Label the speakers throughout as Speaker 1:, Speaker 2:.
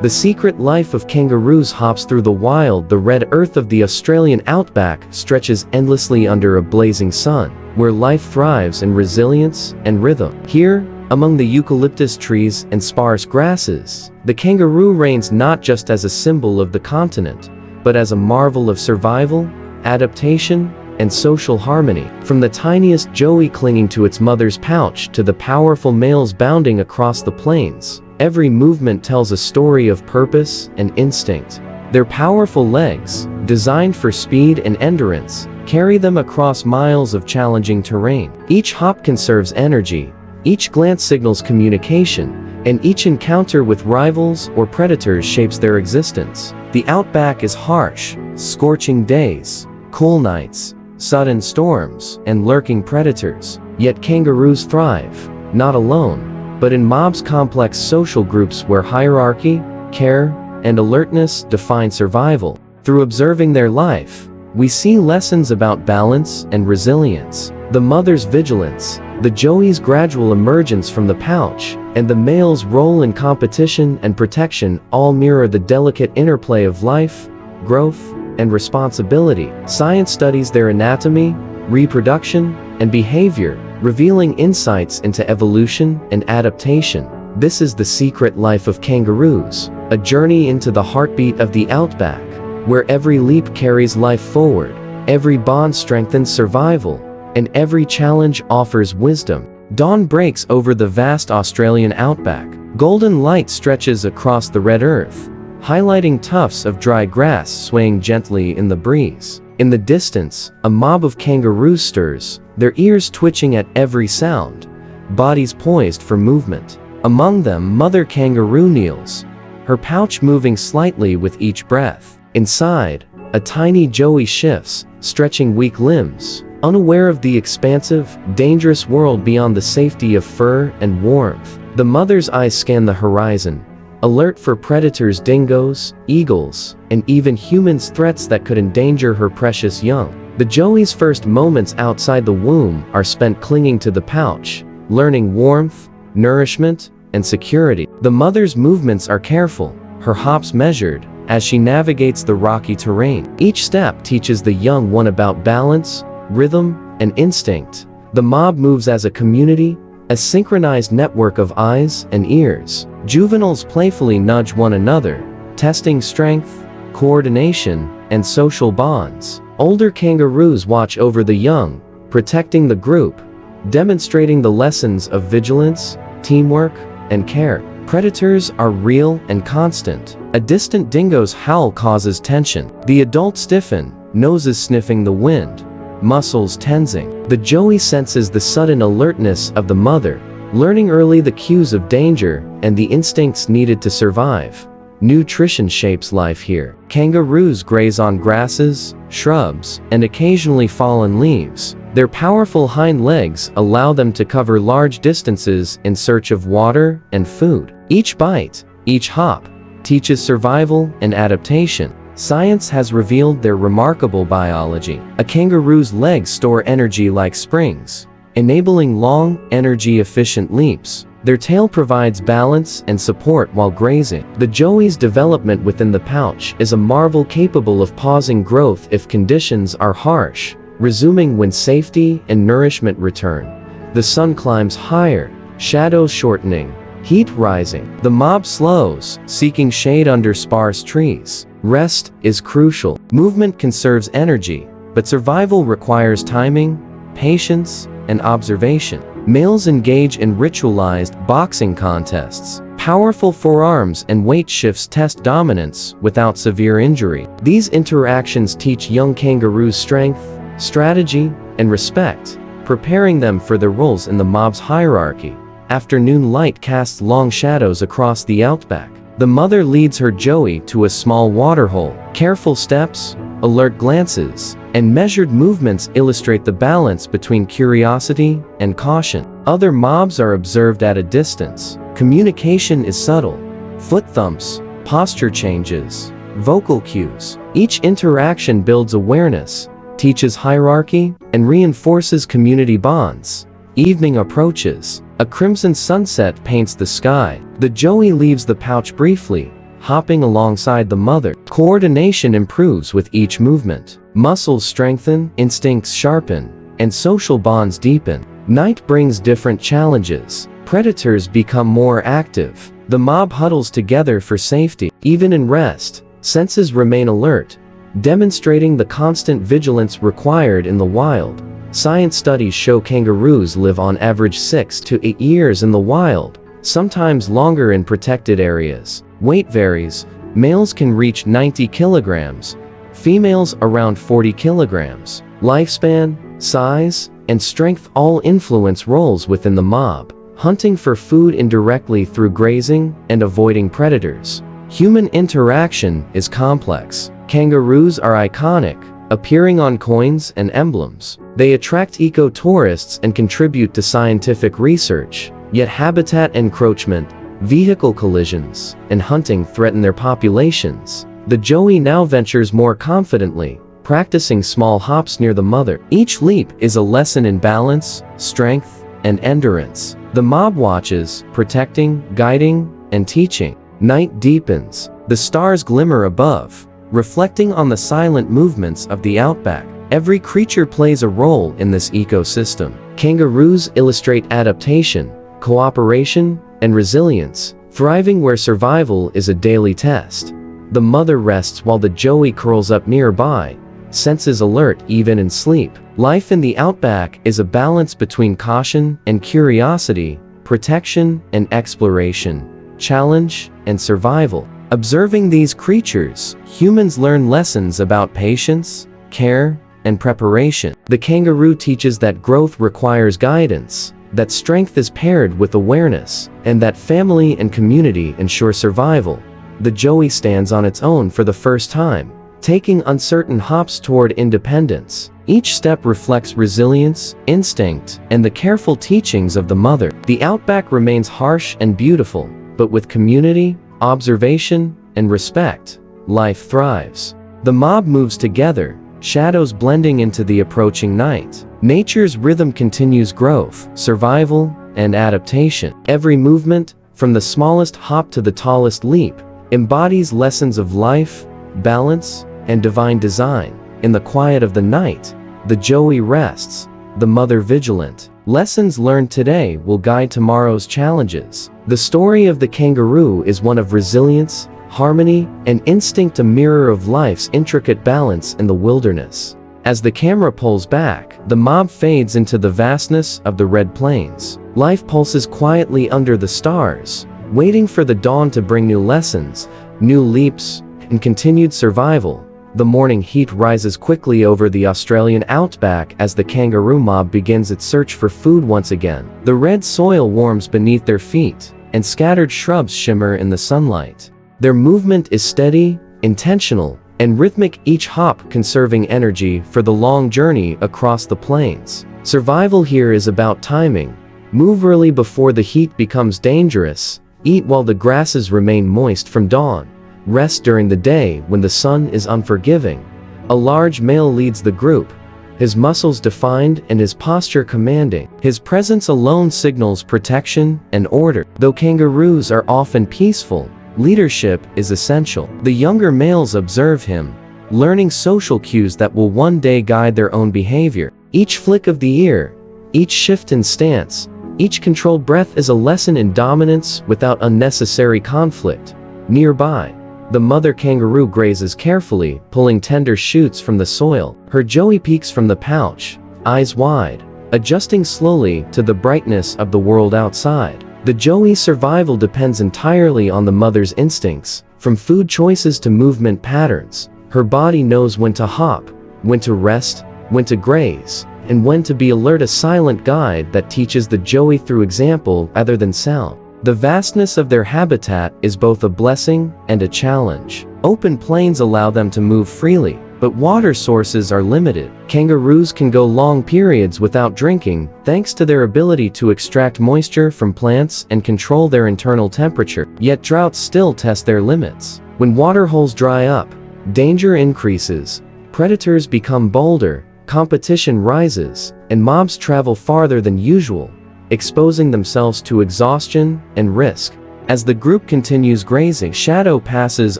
Speaker 1: The Secret Life of Kangaroos hops through the wild. The red earth of the Australian outback stretches endlessly under a blazing sun, where life thrives in resilience and rhythm. Here, among the eucalyptus trees and sparse grasses, the kangaroo reigns not just as a symbol of the continent, but as a marvel of survival, adaptation, and social harmony. From the tiniest joey clinging to its mother's pouch to the powerful males bounding across the plains, every movement tells a story of purpose and instinct. Their powerful legs, designed for speed and endurance, carry them across miles of challenging terrain. Each hop conserves energy, each glance signals communication, and each encounter with rivals or predators shapes their existence. The outback is harsh, scorching days, cool nights, sudden storms, and lurking predators. Yet kangaroos thrive, not alone, but in mobs, complex social groups where hierarchy, care, and alertness define survival. Through observing their life, we see lessons about balance and resilience. The mother's vigilance, the joey's gradual emergence from the pouch, and the male's role in competition and protection all mirror the delicate interplay of life, growth, and responsibility. Science studies their anatomy, reproduction, and behavior, revealing insights into evolution and adaptation. This is the Secret Life of Kangaroos, a journey into the heartbeat of the outback, where every leap carries life forward, every bond strengthens survival, and every challenge offers wisdom. Dawn breaks over the vast Australian outback. Golden light stretches across the red earth, highlighting tufts of dry grass swaying gently in the breeze. In the distance, a mob of kangaroos stirs, their ears twitching at every sound, bodies poised for movement. Among them, mother kangaroo kneels, her pouch moving slightly with each breath. Inside, a tiny joey shifts, stretching weak limbs, unaware of the expansive, dangerous world beyond the safety of fur and warmth. The mother's eyes scan the horizon, alert for predators, dingoes, eagles, and even humans, threats that could endanger her precious young. The joey's first moments outside the womb are spent clinging to the pouch, learning warmth, nourishment, and security. The mother's movements are careful, her hops measured, as she navigates the rocky terrain. Each step teaches the young one about balance, rhythm, and instinct. The mob moves as a community, a synchronized network of eyes and ears. Juveniles playfully nudge one another, testing strength, coordination, and social bonds. Older kangaroos watch over the young, protecting the group, demonstrating the lessons of vigilance, teamwork, and care. Predators are real and constant. A distant dingo's howl causes tension. The adults stiffen, noses sniffing the wind, muscles tensing. The joey senses the sudden alertness of the mother, learning early the cues of danger and the instincts needed to survive. Nutrition shapes life here. Kangaroos graze on grasses, shrubs, and occasionally fallen leaves. Their powerful hind legs allow them to cover large distances in search of water and food. Each bite, each hop, teaches survival and adaptation. Science has revealed their remarkable biology. A kangaroo's legs store energy like springs, enabling long, energy-efficient leaps. Their tail provides balance and support while grazing. The joey's development within the pouch is a marvel, capable of pausing growth if conditions are harsh, resuming when safety and nourishment return. The sun climbs higher, shadows shortening, heat rising. The mob slows, seeking shade under sparse trees. Rest is crucial. Movement conserves energy, but survival requires timing, patience, and observation. Males engage in ritualized boxing contests. Powerful forearms and weight shifts test dominance without severe injury. These interactions teach young kangaroos strength, strategy, and respect, preparing them for their roles in the mob's hierarchy. Afternoon light casts long shadows across the outback. The mother leads her joey to a small waterhole. Careful steps, alert glances, and measured movements illustrate the balance between curiosity and caution. Other mobs are observed at a distance. Communication is subtle. Foot thumps, posture changes, vocal cues. Each interaction builds awareness, teaches hierarchy, and reinforces community bonds. Evening approaches. A crimson sunset paints the sky. The joey leaves the pouch briefly, hopping alongside the mother. Coordination improves with each movement. Muscles strengthen, instincts sharpen, and social bonds deepen. Night brings different challenges. Predators become more active. The mob huddles together for safety. Even in rest, senses remain alert, demonstrating the constant vigilance required in the wild. Science studies show kangaroos live on average 6 to 8 years in the wild, sometimes longer in protected areas. Weight varies. Males can reach 90 kilograms, females around 40 kilograms. Lifespan, size, and strength all influence roles within the mob, hunting for food indirectly through grazing and avoiding predators. Human interaction is complex. Kangaroos are iconic, appearing on coins and emblems. They attract eco-tourists and contribute to scientific research, yet habitat encroachment, vehicle collisions, and hunting threaten their populations. The joey now ventures more confidently, practicing small hops near the mother. Each leap is a lesson in balance, strength, and endurance. The mob watches, protecting, guiding, and teaching. Night deepens. The stars glimmer above, reflecting on the silent movements of the outback. Every creature plays a role in this ecosystem. Kangaroos illustrate adaptation, cooperation, and resilience, thriving where survival is a daily test. The mother rests while the joey curls up nearby, senses alert even in sleep. Life in the outback is a balance between caution and curiosity, protection and exploration, challenge and survival. Observing these creatures, humans learn lessons about patience, care, and preparation. The kangaroo teaches that growth requires guidance, that strength is paired with awareness, and that family and community ensure survival. The joey stands on its own for the first time, taking uncertain hops toward independence. Each step reflects resilience, instinct, and the careful teachings of the mother. The outback remains harsh and beautiful, but with community, observation, and respect, life thrives. The mob moves together, shadows blending into the approaching night. Nature's rhythm continues growth, survival, and adaptation. Every movement, from the smallest hop to the tallest leap, embodies lessons of life, balance, and divine design. In the quiet of the night, the joey rests, the mother vigilant. Lessons learned today will guide tomorrow's challenges. The story of the kangaroo is one of resilience, harmony, and instinct, a mirror of life's intricate balance in the wilderness. As the camera pulls back, the mob fades into the vastness of the red plains. Life pulses quietly under the stars, waiting for the dawn to bring new lessons, new leaps, and continued survival. The morning heat rises quickly over the Australian outback as the kangaroo mob begins its search for food once again. The red soil warms beneath their feet, and scattered shrubs shimmer in the sunlight. Their movement is steady, intentional, and rhythmic, each hop conserving energy for the long journey across the plains. Survival here is about timing. Move early before the heat becomes dangerous, eat while the grasses remain moist from dawn, rest during the day when the sun is unforgiving. A large male leads the group, his muscles defined and his posture commanding. His presence alone signals protection and order. Though kangaroos are often peaceful, leadership is essential. The younger males observe him, learning social cues that will one day guide their own behavior. Each flick of the ear, each shift in stance, each controlled breath is a lesson in dominance without unnecessary conflict. Nearby, the mother kangaroo grazes carefully, pulling tender shoots from the soil. Her joey peeks from the pouch, eyes wide, adjusting slowly to the brightness of the world outside. The joey's survival depends entirely on the mother's instincts, from food choices to movement patterns. Her body knows when to hop, when to rest, when to graze, and when to be alert, a silent guide that teaches the joey through example rather than sound. The vastness of their habitat is both a blessing and a challenge. Open plains allow them to move freely, but water sources are limited. Kangaroos can go long periods without drinking, thanks to their ability to extract moisture from plants and control their internal temperature. Yet droughts still test their limits. When water holes dry up, danger increases, predators become bolder, competition rises, and mobs travel farther than usual, exposing themselves to exhaustion and risk. As the group continues grazing, shadow passes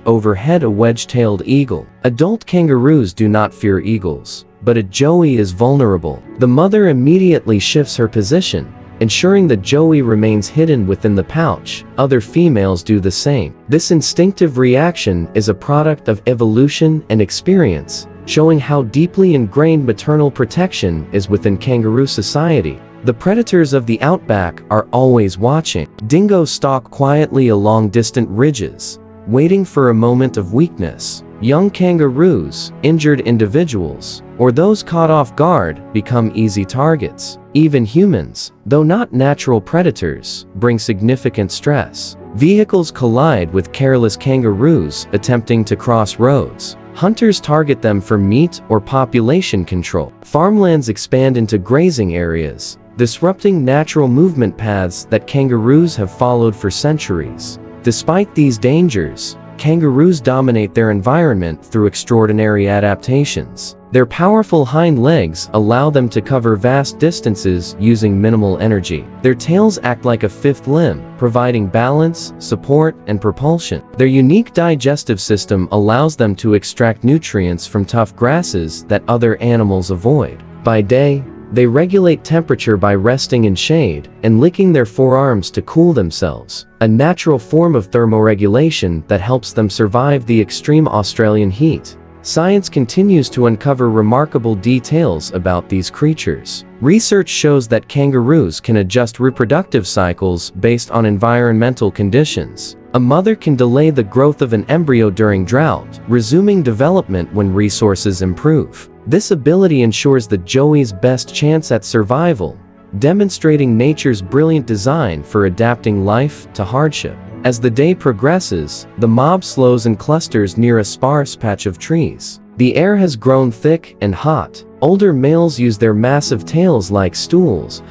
Speaker 1: overhead a wedge-tailed eagle. Adult kangaroos do not fear eagles, but a joey is vulnerable. The mother immediately shifts her position, ensuring the joey remains hidden within the pouch. Other females do the same. This instinctive reaction is a product of evolution and experience, showing how deeply ingrained maternal protection is within kangaroo society. The predators of the outback are always watching. Dingoes stalk quietly along distant ridges, waiting for a moment of weakness. Young kangaroos, injured individuals, or those caught off guard become easy targets. Even humans, though not natural predators, bring significant stress. Vehicles collide with careless kangaroos attempting to cross roads. Hunters target them for meat or population control. Farmlands expand into grazing areas, disrupting natural movement paths that kangaroos have followed for centuries. Despite these dangers, kangaroos dominate their environment through extraordinary adaptations. Their powerful hind legs allow them to cover vast distances using minimal energy. Their tails act like a fifth limb, providing balance, support, and propulsion. Their unique digestive system allows them to extract nutrients from tough grasses that other animals avoid. By day, they regulate temperature by resting in shade and licking their forearms to cool themselves, a natural form of thermoregulation that helps them survive the extreme Australian heat. Science continues to uncover remarkable details about these creatures. Research shows that kangaroos can adjust reproductive cycles based on environmental conditions. A mother can delay the growth of an embryo during drought, resuming development when resources improve. This ability ensures the joey's best chance at survival, demonstrating nature's brilliant design for adapting life to hardship. As the day progresses, the mob slows and clusters near a sparse patch of trees. The air has grown thick and hot. Older males use their massive tails like stools,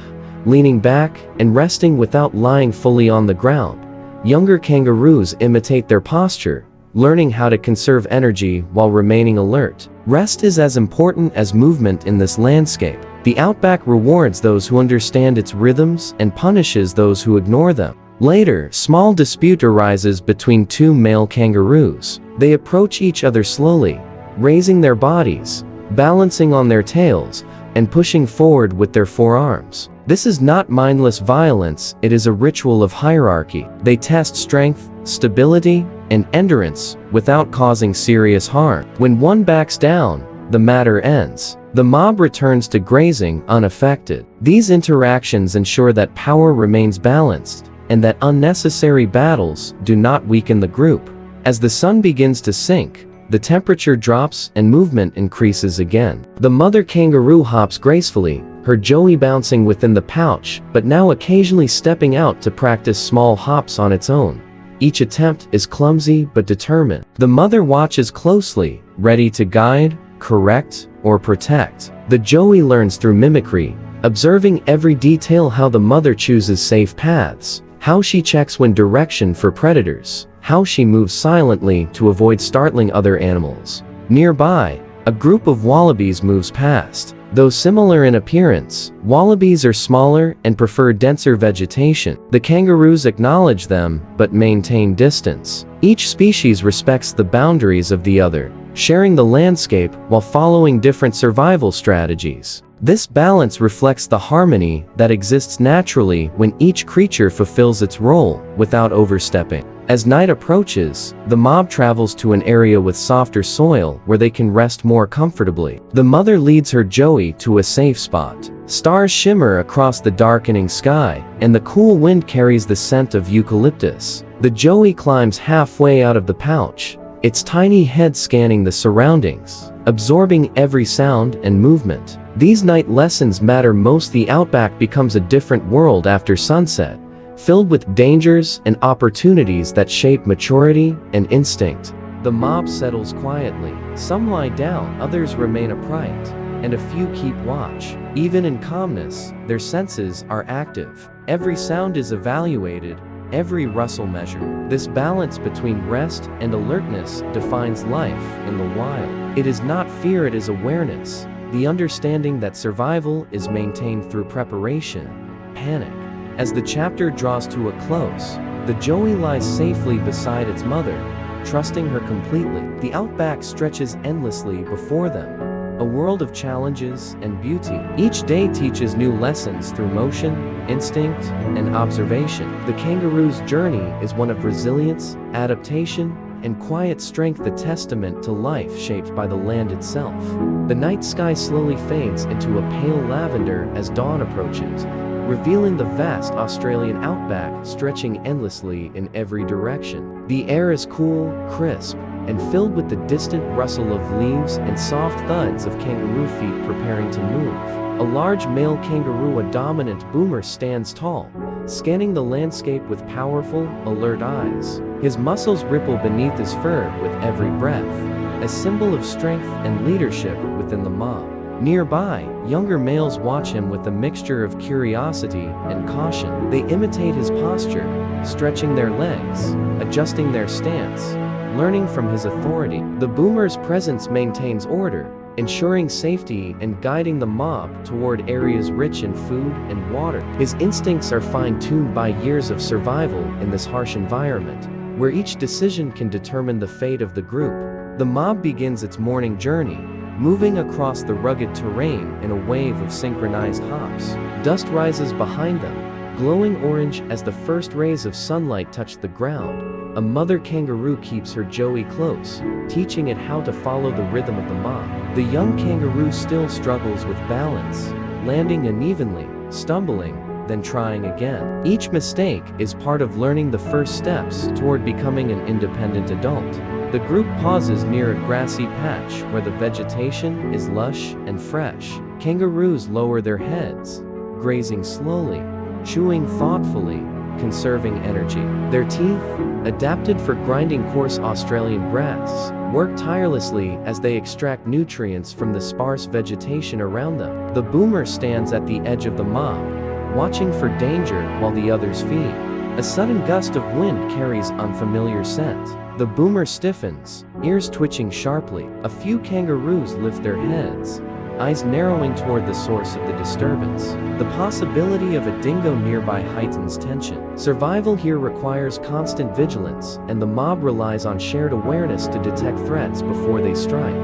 Speaker 1: leaning back and resting without lying fully on the ground. Younger kangaroos imitate their posture, learning how to conserve energy while remaining alert. Rest is as important as movement in this landscape. The outback rewards those who understand its rhythms and punishes those who ignore them. Later, small dispute arises between two male kangaroos. They approach each other slowly, raising their bodies, balancing on their tails, and pushing forward with their forearms. This is not mindless violence, it is a ritual of hierarchy. They test strength, stability, and endurance without causing serious harm. When one backs down, the matter ends. The mob returns to grazing unaffected. These interactions ensure that power remains balanced and that unnecessary battles do not weaken the group. As the sun begins to sink, the temperature drops and movement increases again. The mother kangaroo hops gracefully, her joey bouncing within the pouch, but now occasionally stepping out to practice small hops on its own. Each attempt is clumsy but determined. The mother watches closely, ready to guide, correct, or protect. The joey learns through mimicry, observing every detail: how the mother chooses safe paths, how she checks when direction for predators, how she moves silently to avoid startling other animals. Nearby, a group of wallabies moves past. Though similar in appearance, wallabies are smaller and prefer denser vegetation. The kangaroos acknowledge them but maintain distance. Each species respects the boundaries of the other, sharing the landscape while following different survival strategies. This balance reflects the harmony that exists naturally when each creature fulfills its role without overstepping. As night approaches, the mob travels to an area with softer soil where they can rest more comfortably. The mother leads her joey to a safe spot. Stars shimmer across the darkening sky, and the cool wind carries the scent of eucalyptus. The joey climbs halfway out of the pouch, its tiny head scanning the surroundings, absorbing every sound and movement. These night lessons matter most. The outback becomes a different world after sunset, filled with dangers and opportunities that shape maturity and instinct. The mob settles quietly. Some lie down, others remain upright, and a few keep watch. Even in calmness, their senses are active. Every sound is evaluated, every rustle measured. This balance between rest and alertness defines life in the wild. It is not fear, it is awareness, the understanding that survival is maintained through preparation, panic, As the chapter draws to a close, the joey lies safely beside its mother, trusting her completely. The outback stretches endlessly before them, a world of challenges and beauty. Each day teaches new lessons through motion, instinct, and observation. The kangaroo's journey is one of resilience, adaptation, and quiet strength, a testament to life shaped by the land itself. The night sky slowly fades into a pale lavender as dawn approaches, revealing the vast Australian outback stretching endlessly in every direction. The air is cool, crisp, and filled with the distant rustle of leaves and soft thuds of kangaroo feet preparing to move. A large male kangaroo, a dominant boomer, stands tall, scanning the landscape with powerful, alert eyes. His muscles ripple beneath his fur with every breath, a symbol of strength and leadership within the mob. Nearby, younger males watch him with a mixture of curiosity and caution. They imitate his posture, stretching their legs, adjusting their stance, learning from his authority. The boomer's presence maintains order, ensuring safety and guiding the mob toward areas rich in food and water. His instincts are fine-tuned by years of survival in this harsh environment, where each decision can determine the fate of the group. The mob begins its morning journey, moving across the rugged terrain in a wave of synchronized hops. Dust rises behind them, glowing orange as the first rays of sunlight touch the ground. A mother kangaroo keeps her joey close, teaching it how to follow the rhythm of the mob. The young kangaroo still struggles with balance, landing unevenly, stumbling, then trying again. Each mistake is part of learning the first steps toward becoming an independent adult. The group pauses near a grassy patch where the vegetation is lush and fresh. Kangaroos lower their heads, grazing slowly, chewing thoughtfully, conserving energy. Their teeth, adapted for grinding coarse Australian grass, work tirelessly as they extract nutrients from the sparse vegetation around them. The boomer stands at the edge of the mob, watching for danger while the others feed. A sudden gust of wind carries unfamiliar scent. The boomer stiffens, ears twitching sharply. A few kangaroos lift their heads, eyes narrowing toward the source of the disturbance. The possibility of a dingo nearby heightens tension. Survival here requires constant vigilance, and the mob relies on shared awareness to detect threats before they strike.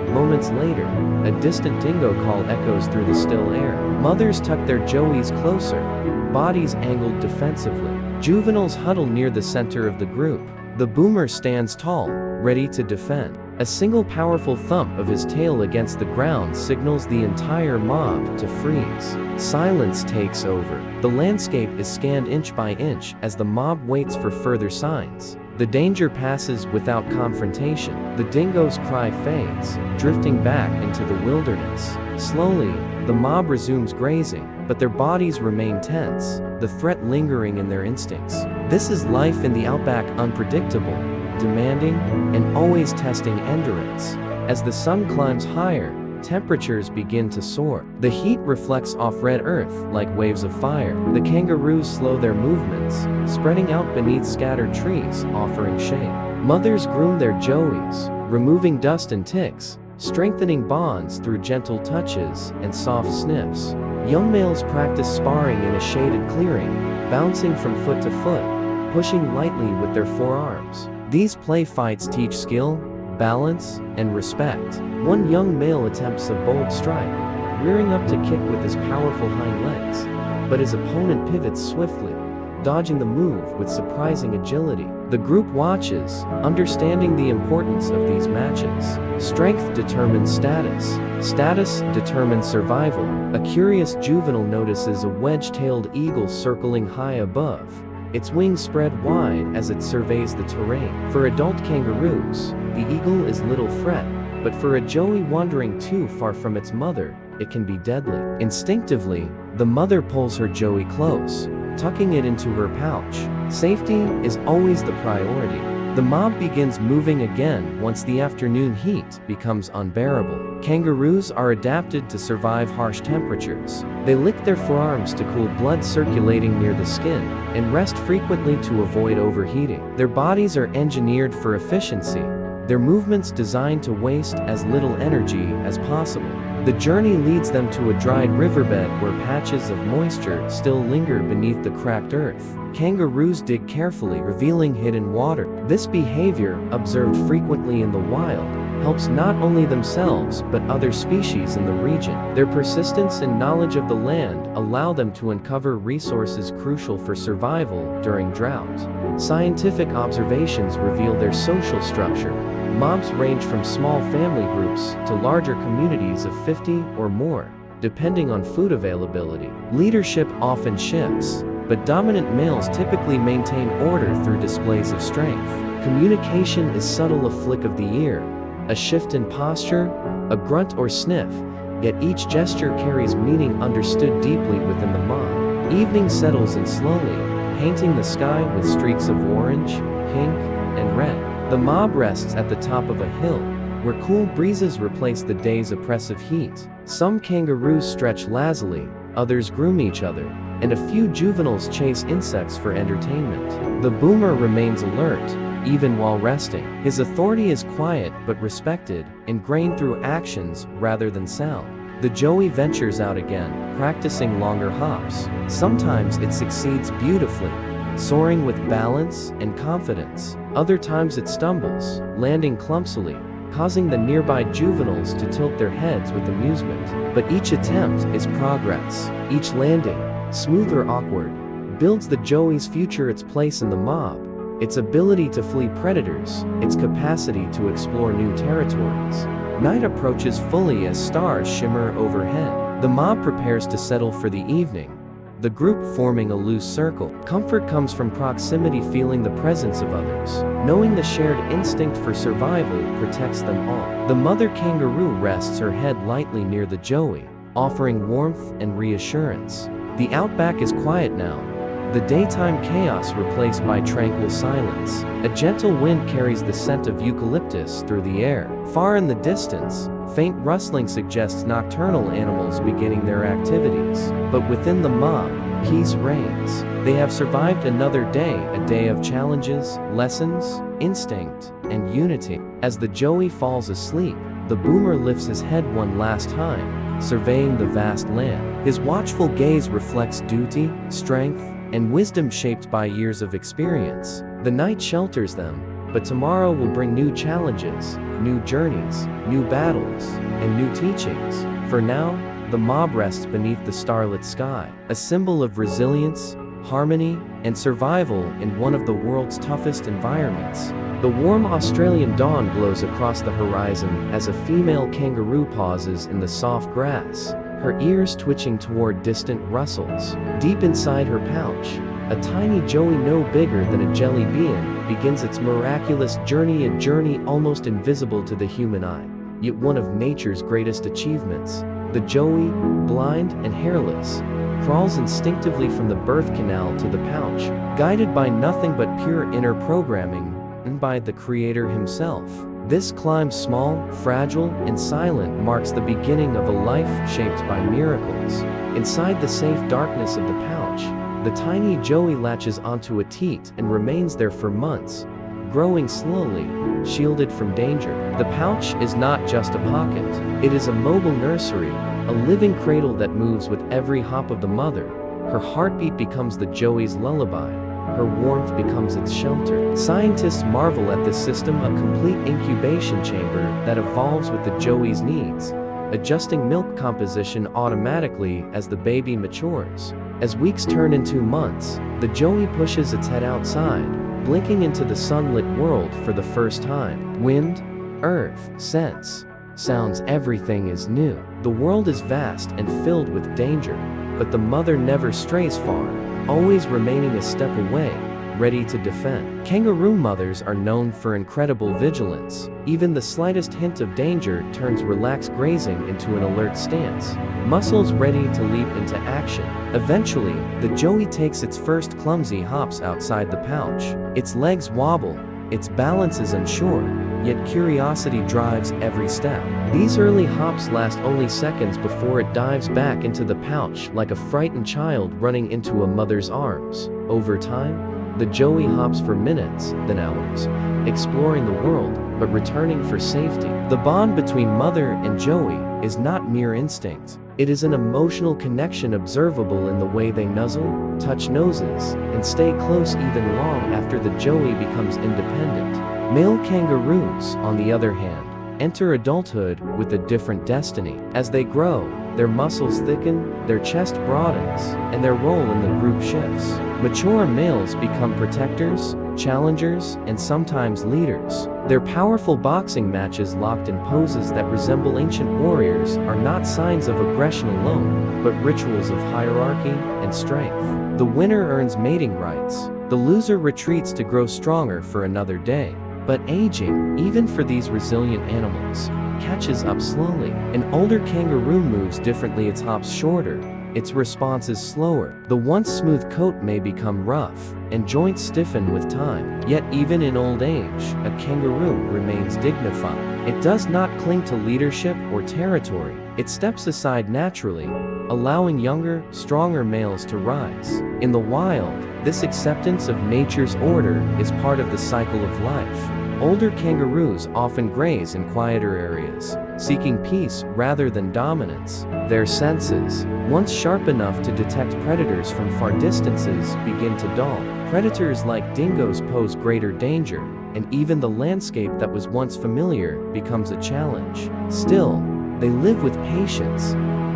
Speaker 1: Moments later, a distant dingo call echoes through the still air. Mothers tuck their joeys closer, bodies angled defensively. Juveniles huddle near the center of the group. The boomer stands tall, ready to defend. A single powerful thump of his tail against the ground signals the entire mob to freeze. Silence takes over. The landscape is scanned inch by inch as the mob waits for further signs. The danger passes without confrontation. The dingo's cry fades, drifting back into the wilderness. Slowly, the mob resumes grazing, but their bodies remain tense, the threat lingering in their instincts. This is life in the outback, unpredictable, demanding, and always testing endurance. As the sun climbs higher, temperatures begin to soar. The heat reflects off red earth like waves of fire. The kangaroos slow their movements, spreading out beneath scattered trees, offering shade. Mothers groom their joeys, removing dust and ticks, strengthening bonds through gentle touches and soft sniffs. Young males practice sparring in a shaded clearing, bouncing from foot to foot, pushing lightly with their forearms. These play fights teach skill, balance, and respect. One young male attempts a bold strike, rearing up to kick with his powerful hind legs, but his opponent pivots swiftly, dodging the move with surprising agility. The group watches, understanding the importance of these matches. Strength determines status. Status determines survival. A curious juvenile notices a wedge-tailed eagle circling high above, its wings spread wide as it surveys the terrain. For adult kangaroos, the eagle is little threat, but for a joey wandering too far from its mother, it can be deadly. Instinctively, the mother pulls her joey close, tucking it into her pouch. Safety is always the priority. The mob begins moving again once the afternoon heat becomes unbearable. Kangaroos are adapted to survive harsh temperatures. They lick their forearms to cool blood circulating near the skin, and rest frequently to avoid overheating. Their bodies are engineered for efficiency, their movements designed to waste as little energy as possible. The journey leads them to a dried riverbed where patches of moisture still linger beneath the cracked earth. Kangaroos dig carefully, revealing hidden water. This behavior, observed frequently in the wild, helps not only themselves but other species in the region. Their persistence and knowledge of the land allow them to uncover resources crucial for survival during drought. Scientific observations reveal their social structure. Mobs range from small family groups to larger communities of 50 or more, depending on food availability. Leadership often shifts, but dominant males typically maintain order through displays of strength. Communication is subtle, a flick of the ear, a shift in posture, a grunt or sniff, yet each gesture carries meaning understood deeply within the mob. Evening settles in slowly, painting the sky with streaks of orange, pink, and red. The mob rests at the top of a hill, where cool breezes replace the day's oppressive heat. Some kangaroos stretch lazily, others groom each other, and a few juveniles chase insects for entertainment. The boomer remains alert, even while resting. His authority is quiet but respected, ingrained through actions rather than sound. The joey ventures out again, practicing longer hops. Sometimes it succeeds beautifully, soaring with balance and confidence. Other times it stumbles, landing clumsily, causing the nearby juveniles to tilt their heads with amusement. But each attempt is progress. Each landing, smooth or awkward, builds the joey's future, its place in the mob, its ability to flee predators, its capacity to explore new territories. Night approaches fully as stars shimmer overhead. The mob prepares to settle for the evening, the group forming a loose circle. Comfort comes from proximity, feeling the presence of others. Knowing the shared instinct for survival protects them all. The mother kangaroo rests her head lightly near the joey, offering warmth and reassurance. The outback is quiet now, the daytime chaos replaced by tranquil silence. A gentle wind carries the scent of eucalyptus through the air. Far in the distance, faint rustling suggests nocturnal animals beginning their activities. But within the mob, peace reigns. They have survived another day, a day of challenges, lessons, instinct, and unity. As the joey falls asleep, the boomer lifts his head one last time, surveying the vast land. His watchful gaze reflects duty, strength, and wisdom shaped by years of experience. The night shelters them, but tomorrow will bring new challenges, new journeys, new battles, and new teachings. For now, the mob rests beneath the starlit sky, a symbol of resilience, harmony, and survival in one of the world's toughest environments. The warm Australian dawn glows across the horizon as a female kangaroo pauses in the soft grass, her ears twitching toward distant rustles. Deep inside her pouch, a tiny joey no bigger than a jelly bean begins its miraculous journey, a journey almost invisible to the human eye, yet one of nature's greatest achievements. The joey, blind and hairless, crawls instinctively from the birth canal to the pouch, guided by nothing but pure inner programming and by the Creator himself. This climb, small, fragile, and silent, marks the beginning of a life shaped by miracles. Inside the safe darkness of the pouch, the tiny joey latches onto a teat and remains there for months, growing slowly, shielded from danger. The pouch is not just a pocket, it is a mobile nursery, a living cradle that moves with every hop of the mother. Her heartbeat becomes the joey's lullaby, her warmth becomes its shelter. Scientists marvel at this system, a complete incubation chamber that evolves with the joey's needs, adjusting milk composition automatically as the baby matures. As weeks turn into months, the joey pushes its head outside, blinking into the sunlit world for the first time. Wind, earth, scents, sounds, everything is new. The world is vast and filled with danger, but the mother never strays far, always remaining a step away, ready to defend. Kangaroo mothers are known for incredible vigilance. Even the slightest hint of danger turns relaxed grazing into an alert stance, muscles ready to leap into action. Eventually, the joey takes its first clumsy hops outside the pouch. Its legs wobble, its balance is unsure, yet curiosity drives every step. These early hops last only seconds before it dives back into the pouch like a frightened child running into a mother's arms. Over time, the joey hops for minutes, then hours, exploring the world, but returning for safety. The bond between mother and joey is not mere instinct. It is an emotional connection observable in the way they nuzzle, touch noses, and stay close even long after the joey becomes independent. Male kangaroos, on the other hand, enter adulthood with a different destiny. As they grow, their muscles thicken, their chest broadens, and their role in the group shifts. Mature males become protectors, challengers, and sometimes leaders. Their powerful boxing matches locked in poses that resemble ancient warriors are not signs of aggression alone, but rituals of hierarchy and strength. The winner earns mating rights. The loser retreats to grow stronger for another day. But aging, even for these resilient animals, catches up slowly. An older kangaroo moves differently. Its hops shorter, its response is slower. The once smooth coat may become rough, and joints stiffen with time. Yet even in old age, a kangaroo remains dignified. It does not cling to leadership or territory. It steps aside naturally, allowing younger, stronger males to rise. In the wild, this acceptance of nature's order is part of the cycle of life. Older kangaroos often graze in quieter areas, seeking peace rather than dominance. Their senses, once sharp enough to detect predators from far distances, begin to dull. Predators like dingoes pose greater danger, and even the landscape that was once familiar becomes a challenge. Still, they live with patience,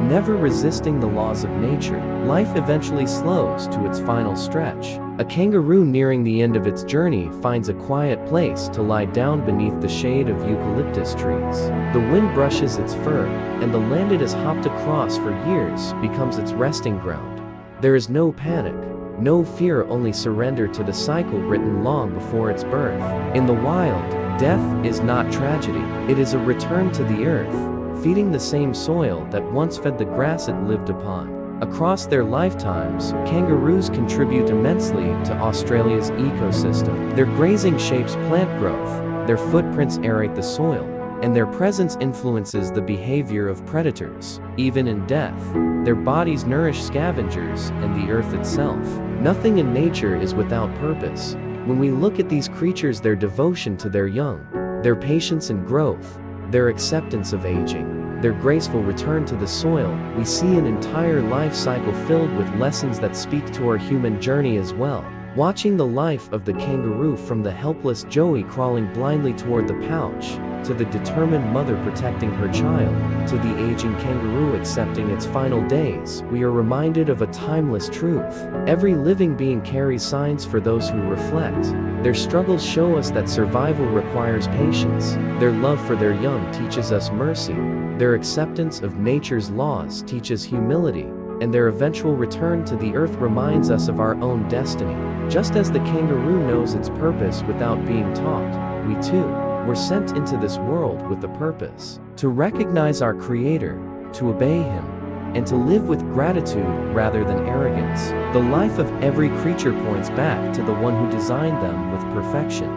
Speaker 1: never resisting the laws of nature. Life eventually slows to its final stretch. A kangaroo nearing the end of its journey finds a quiet place to lie down beneath the shade of eucalyptus trees. The wind brushes its fur, and the land it has hopped across for years becomes its resting ground. There is no panic, no fear, only surrender to the cycle written long before its birth. In the wild, death is not tragedy. It is a return to the earth, feeding the same soil that once fed the grass it lived upon. Across their lifetimes, kangaroos contribute immensely to Australia's ecosystem. Their grazing shapes plant growth, their footprints aerate the soil, and their presence influences the behavior of predators. Even in death, their bodies nourish scavengers and the earth itself. Nothing in nature is without purpose. When we look at these creatures, their devotion to their young, their patience and growth, their acceptance of aging, their graceful return to the soil, we see an entire life cycle filled with lessons that speak to our human journey as well. Watching the life of the kangaroo, from the helpless joey crawling blindly toward the pouch, to the determined mother protecting her child, to the aging kangaroo accepting its final days, we are reminded of a timeless truth. Every living being carries signs for those who reflect. Their struggles show us that survival requires patience. Their love for their young teaches us mercy. Their acceptance of nature's laws teaches humility. And their eventual return to the earth reminds us of our own destiny. Just as the kangaroo knows its purpose without being taught, we too were sent into this world with a purpose: to recognize our Creator, to obey Him, and to live with gratitude rather than arrogance. The life of every creature points back to the one who designed them with perfection.